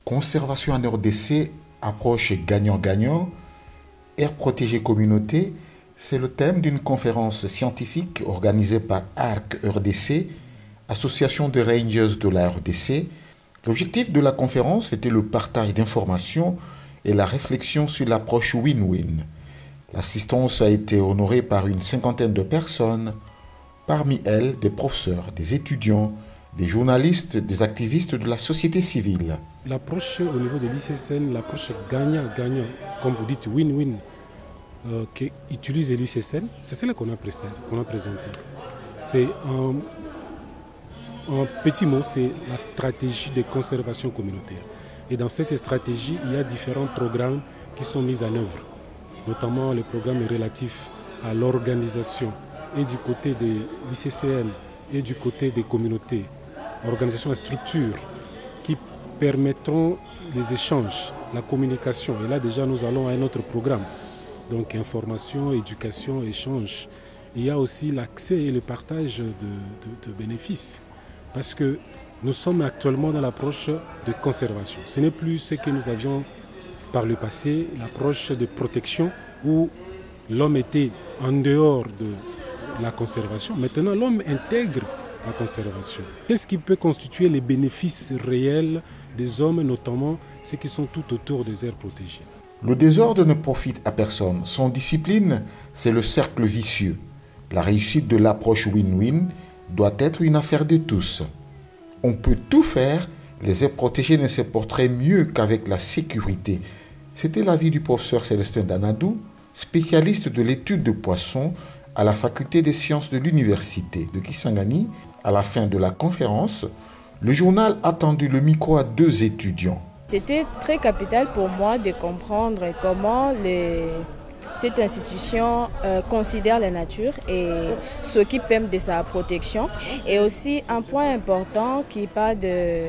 Conservation en RDC, approche gagnant-gagnant, aire protégée communauté, c'est le thème d'une conférence scientifique organisée par ARC RDC, association de rangers de la RDC. L'objectif de la conférence était le partage d'informations et la réflexion sur l'approche win-win. L'assistance a été honorée par une cinquantaine de personnes, parmi elles des professeurs, des étudiants, des journalistes, des activistes de la société civile. L'approche au niveau de l'ICSN, l'approche gagnant-gagnant, comme vous dites win-win, qu'utilise l'ICSN, c'est celle qu'on a présentée. C'est en petit mot, c'est la stratégie de conservation communautaire. Et dans cette stratégie, il y a différents programmes qui sont mis en œuvre, notamment les programmes relatifs à l'organisation et du côté de l'ICCN et du côté des communautés, organisations et structures qui permettront les échanges, la communication. Et là déjà nous allons à un autre programme, donc information, éducation, échange. Il y a aussi l'accès et le partage de bénéfices, parce que nous sommes actuellement dans l'approche de conservation. Ce n'est plus ce que nous avions par le passé, l'approche de protection où l'homme était en dehors de la conservation. Maintenant, l'homme intègre la conservation. Qu'est-ce qui peut constituer les bénéfices réels des hommes, notamment ceux qui sont tout autour des aires protégées? Le désordre ne profite à personne. Son discipline, c'est le cercle vicieux. La réussite de l'approche win-win doit être une affaire de tous. On peut tout faire, les aires protégées ne se porteraient mieux qu'avec la sécurité. C'était l'avis du professeur Célestin Danadou, spécialiste de l'étude de poissons à la faculté des sciences de l'université de Kisangani. À la fin de la conférence, le journal a tendu le micro à deux étudiants. C'était très capital pour moi de comprendre comment cette institution considère la nature et s'occupe même de sa protection. Et aussi un point important qui parle de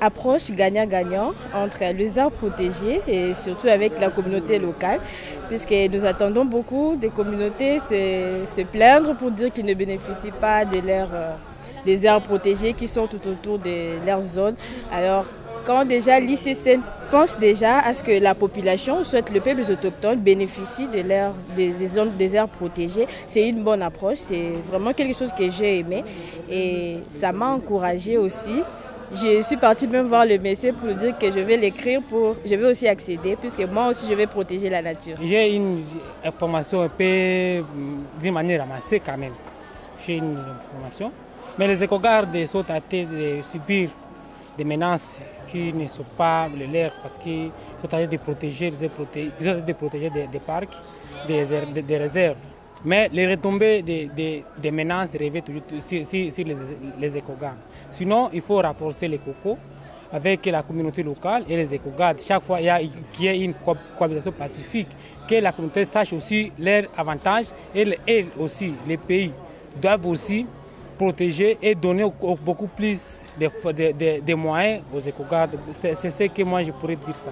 approche gagnant-gagnant entre les aires protégées et surtout avec la communauté locale, puisque nous attendons beaucoup des communautés se plaindre pour dire qu'ils ne bénéficient pas des aires protégées qui sont tout autour de leur zone. Alors, quand déjà l'ICCN pense déjà à ce que la population, soit le peuple autochtone, bénéficie des zones des aires protégées, c'est une bonne approche, c'est vraiment quelque chose que j'ai aimé et ça m'a encouragée aussi. Je suis partie même voir le médecin pour lui dire que je vais l'écrire, je vais aussi accéder, puisque moi aussi je vais protéger la nature. J'ai une information un peu d'une manière ramassée quand même. J'ai une information, mais les éco-gardes sont tentés de subir des menaces qui ne sont pas les leurs parce qu'ils sont tentés de protéger des parcs, des réserves. Mais les retombées des menaces reviennent toujours sur les éco-gardes. Sinon, il faut rapprocher les cocos avec la communauté locale et les éco-gardes. Chaque fois qu'il y a une cohabitation pacifique, que la communauté sache aussi leurs avantages et aussi les pays doivent aussi protéger et donner beaucoup plus de moyens aux éco-gardes. C'est ce que moi je pourrais dire ça.